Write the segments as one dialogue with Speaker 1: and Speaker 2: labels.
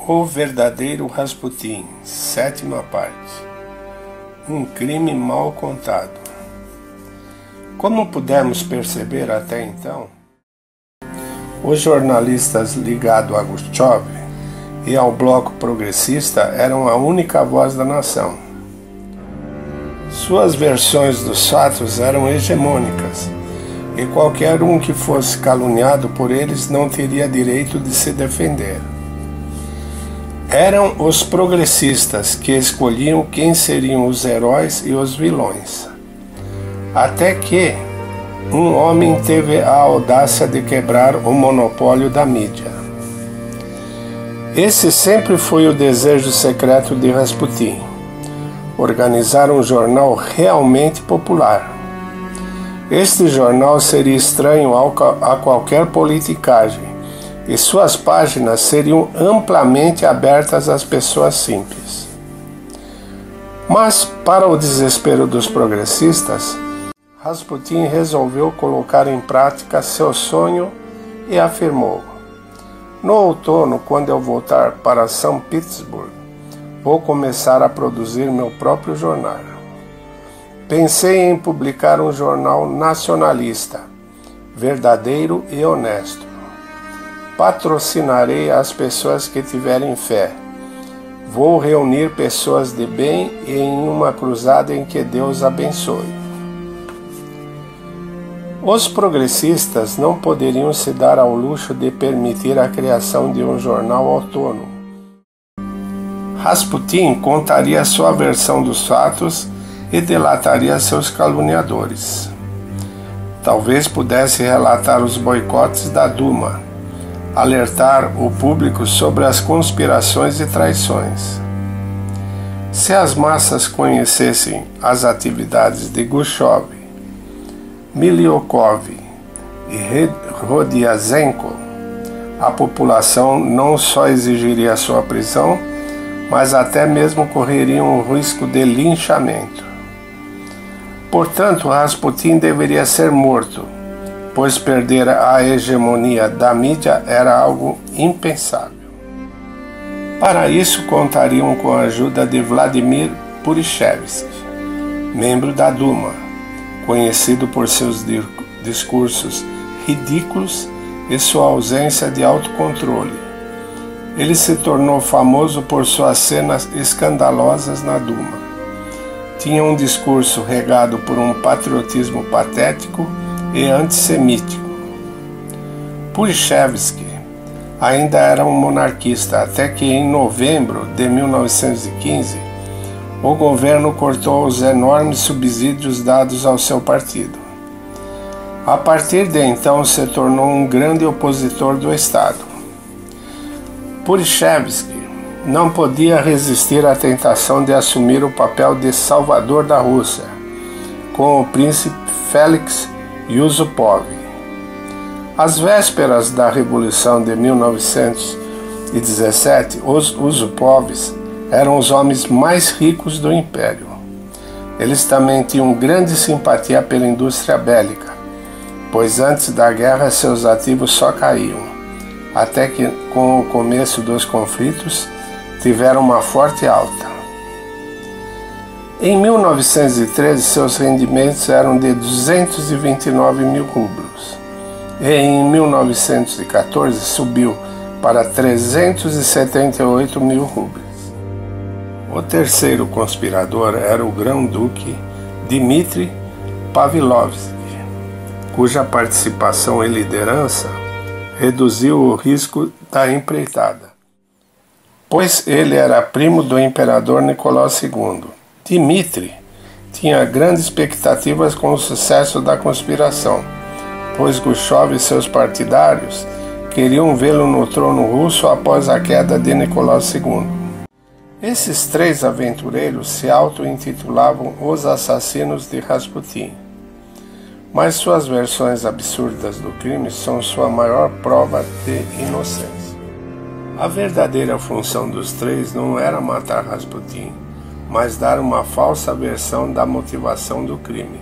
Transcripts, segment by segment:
Speaker 1: O verdadeiro Rasputin, 7ª parte. Um crime mal contado. Como pudemos perceber até então, os jornalistas ligados a Khrushchev e ao bloco progressista eram a única voz da nação. Suas versões dos fatos eram hegemônicas, e qualquer um que fosse caluniado por eles não teria direito de se defender. Eram os progressistas que escolhiam quem seriam os heróis e os vilões. Até que um homem teve a audácia de quebrar o monopólio da mídia. Esse sempre foi o desejo secreto de Rasputin: organizar um jornal realmente popular. Este jornal seria estranho a qualquer politicagem, e suas páginas seriam amplamente abertas às pessoas simples. Mas, para o desespero dos progressistas, Rasputin resolveu colocar em prática seu sonho e afirmou: no outono, quando eu voltar para São Petersburgo, vou começar a produzir meu próprio jornal. Pensei em publicar um jornal nacionalista, verdadeiro e honesto. Patrocinarei as pessoas que tiverem fé. Vou reunir pessoas de bem em uma cruzada em que Deus abençoe. Os progressistas não poderiam se dar ao luxo de permitir a criação de um jornal autônomo. Rasputin contaria sua versão dos fatos e delataria seus caluniadores. Talvez pudesse relatar os boicotes da Duma, alertar o público sobre as conspirações e traições. Se as massas conhecessem as atividades de Khrushchev, Miliukov e Rodiazenko, a população não só exigiria sua prisão, mas até mesmo correria um risco de linchamento. Portanto, Rasputin deveria ser morto, pois perder a hegemonia da mídia era algo impensável. Para isso, contariam com a ajuda de Vladimir Purishevsky, membro da Duma, conhecido por seus discursos ridículos e sua ausência de autocontrole. Ele se tornou famoso por suas cenas escandalosas na Duma. Tinha um discurso regado por um patriotismo patético e antissemítico. Purishevsky ainda era um monarquista, até que em novembro de 1915 o governo cortou os enormes subsídios dados ao seu partido. A partir de então se tornou um grande opositor do Estado. Purishevsky não podia resistir à tentação de assumir o papel de salvador da Rússia, com o príncipe Félix Yusupov. Às vésperas da Revolução de 1917, os Yusupovs eram os homens mais ricos do Império. Eles também tinham grande simpatia pela indústria bélica, pois antes da guerra seus ativos só caíam, até que com o começo dos conflitos tiveram uma forte alta. Em 1913, seus rendimentos eram de 229 mil rublos, e em 1914 subiu para 378 mil rublos. O terceiro conspirador era o grão-duque Dmitri Pavlovsky, cuja participação e liderança reduziu o risco da empreitada, pois ele era primo do imperador Nicolau II. Dmitri tinha grandes expectativas com o sucesso da conspiração, pois Khrushchev e seus partidários queriam vê-lo no trono russo após a queda de Nicolau II. Esses três aventureiros se auto-intitulavam os assassinos de Rasputin, mas suas versões absurdas do crime são sua maior prova de inocência. A verdadeira função dos três não era matar Rasputin, mas dar uma falsa versão da motivação do crime.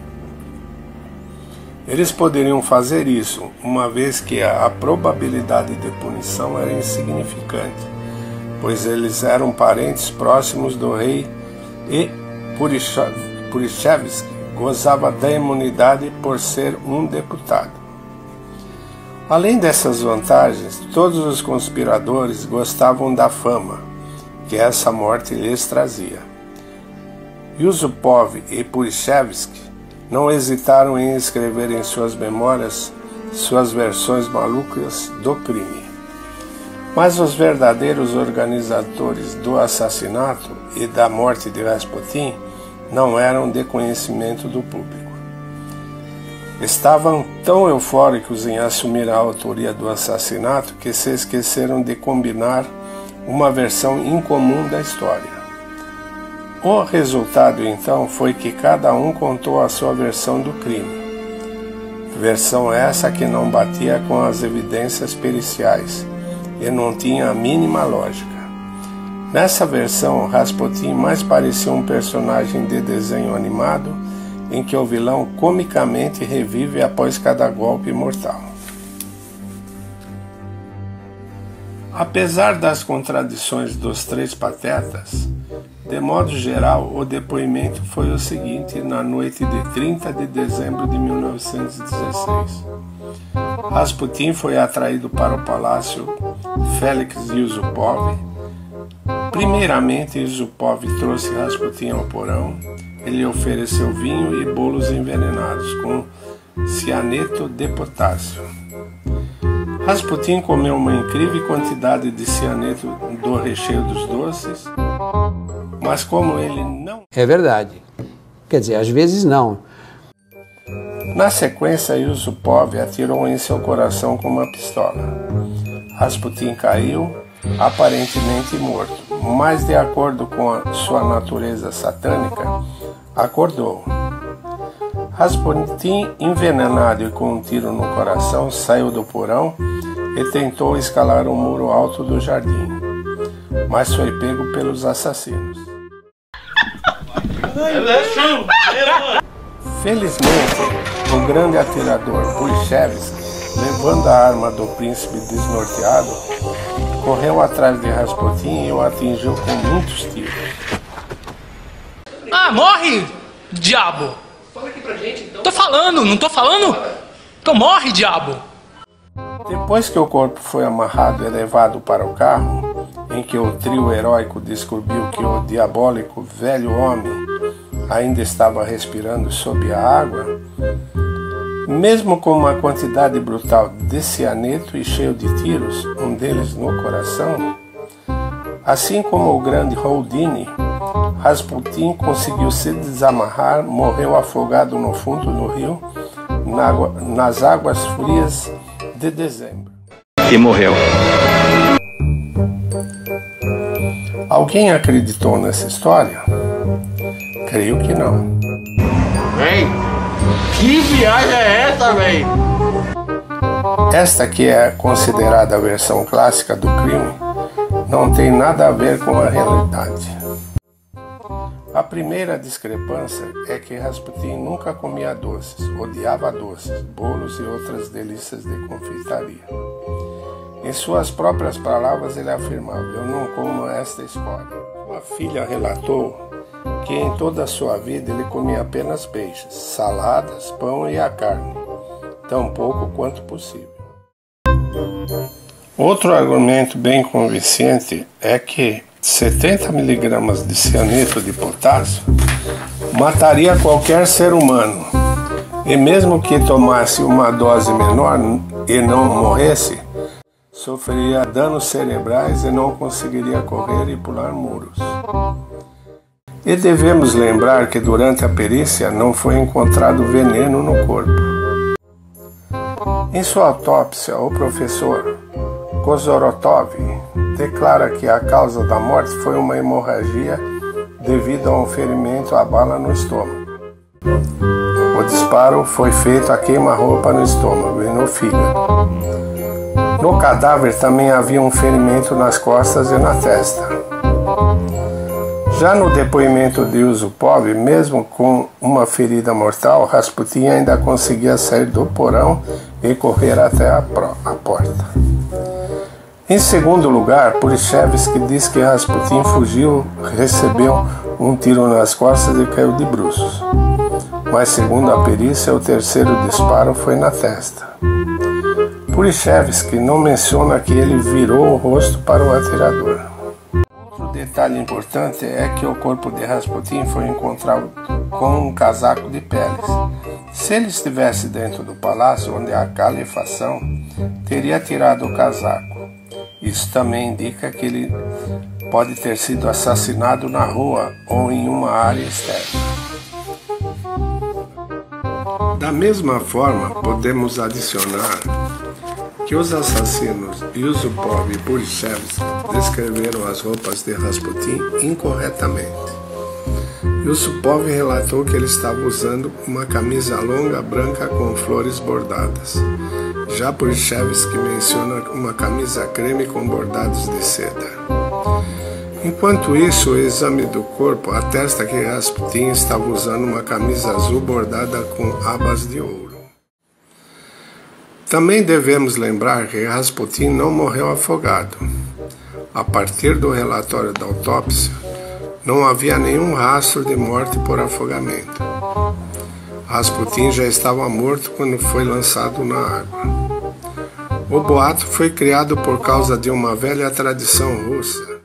Speaker 1: Eles poderiam fazer isso, uma vez que a probabilidade de punição era insignificante, pois eles eram parentes próximos do rei e Purichevsky gozava da imunidade por ser um deputado. Além dessas vantagens, todos os conspiradores gostavam da fama que essa morte lhes trazia. Yusupov e Purichevsky não hesitaram em escrever em suas memórias suas versões malucas do crime. Mas os verdadeiros organizadores do assassinato e da morte de Rasputin não eram de conhecimento do público. Estavam tão eufóricos em assumir a autoria do assassinato que se esqueceram de combinar uma versão incomum da história. O resultado, então, foi que cada um contou a sua versão do crime. Versão essa que não batia com as evidências periciais e não tinha a mínima lógica. Nessa versão, Rasputin mais parecia um personagem de desenho animado em que o vilão comicamente revive após cada golpe mortal. Apesar das contradições dos três patetas, de modo geral, o depoimento foi o seguinte na noite de 30 de dezembro de 1916. Rasputin foi atraído para o palácio Felix Yusupov. Primeiramente, Yusupov trouxe Rasputin ao porão. Ele ofereceu vinho e bolos envenenados com cianeto de potássio. Rasputin comeu uma incrível quantidade de cianeto do recheio dos doces, mas como ele não...
Speaker 2: É verdade. Quer dizer, às vezes não.
Speaker 1: Na sequência, Yusupov atirou em seu coração com uma pistola. Rasputin caiu, aparentemente morto, mas de acordo com a sua natureza satânica, acordou. Rasputin, envenenado e com um tiro no coração, saiu do porão e tentou escalar o muro alto do jardim, mas foi pego pelos assassinos. Felizmente, o grande atirador Purichevsky, levando a arma do príncipe desnorteado, correu atrás de Rasputin e o atingiu com muitos tiros.
Speaker 3: Ah, morre, diabo! Fala aqui pra gente, então. Tô falando, não tô falando? Então morre, diabo!
Speaker 1: Depois que o corpo foi amarrado e levado para o carro, em que o trio heróico descobriu que o diabólico velho homem ainda estava respirando sob a água, mesmo com uma quantidade brutal de cianeto e cheio de tiros, um deles no coração, assim como o grande Houdini, Rasputin conseguiu se desamarrar, morreu afogado no fundo do rio, nas águas frias de dezembro.
Speaker 4: E morreu.
Speaker 1: Alguém acreditou nessa história? Creio que não.
Speaker 4: Véi, que viagem é essa, véi?
Speaker 1: Esta, que é considerada a versão clássica do crime, não tem nada a ver com a realidade. A primeira discrepância é que Rasputin nunca comia doces, odiava doces, bolos e outras delícias de confeitaria. Em suas próprias palavras, ele afirmava: "Eu não como esta escória." Sua filha relatou que em toda a sua vida ele comia apenas peixes, saladas, pão e a carne, tão pouco quanto possível. Outro argumento bem convincente é que 70 mg de cianeto de potássio mataria qualquer ser humano, e mesmo que tomasse uma dose menor e não morresse, sofreria danos cerebrais e não conseguiria correr e pular muros. E devemos lembrar que durante a perícia não foi encontrado veneno no corpo. Em sua autópsia, o professor Kozorotov declara que a causa da morte foi uma hemorragia devido a um ferimento à bala no estômago. O disparo foi feito a queima-roupa no estômago e no fígado. No cadáver também havia um ferimento nas costas e na testa. Já no depoimento de Yusupov, mesmo com uma ferida mortal, Rasputin ainda conseguia sair do porão e correr até a porta. Em segundo lugar, Purichevsky diz que Rasputin fugiu, recebeu um tiro nas costas e caiu de bruços. Mas segundo a perícia, o terceiro disparo foi na testa. Purichevsky não menciona que ele virou o rosto para o atirador. Outro detalhe importante é que o corpo de Rasputin foi encontrado com um casaco de peles. Se ele estivesse dentro do palácio onde há calefação, teria tirado o casaco. Isso também indica que ele pode ter sido assassinado na rua ou em uma área externa. Da mesma forma, podemos adicionar que os assassinos Yusupov e Purichevsky descreveram as roupas de Rasputin incorretamente. Yusupov relatou que ele estava usando uma camisa longa branca com flores bordadas. Já Purichevsky menciona uma camisa creme com bordados de seda. Enquanto isso, o exame do corpo atesta que Rasputin estava usando uma camisa azul bordada com abas de ouro. Também devemos lembrar que Rasputin não morreu afogado. A partir do relatório da autópsia, não havia nenhum rastro de morte por afogamento. Rasputin já estava morto quando foi lançado na água. O boato foi criado por causa de uma velha tradição russa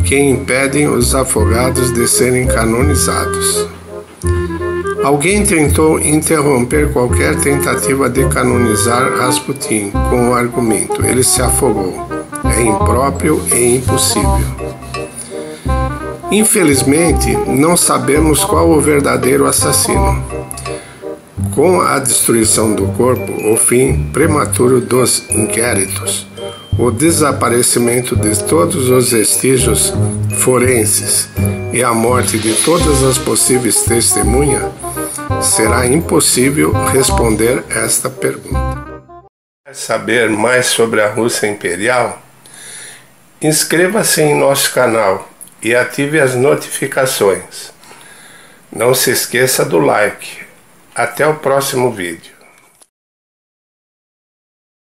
Speaker 1: que impedem os afogados de serem canonizados. Alguém tentou interromper qualquer tentativa de canonizar Rasputin com o argumento: ele se afogou, é impróprio e impossível. Infelizmente, não sabemos qual o verdadeiro assassino. Com a destruição do corpo, o fim prematuro dos inquéritos, o desaparecimento de todos os vestígios forenses e a morte de todas as possíveis testemunhas, será impossível responder esta pergunta. Quer saber mais sobre a Rússia Imperial? Inscreva-se em nosso canal e ative as notificações. Não se esqueça do like. Até o próximo vídeo.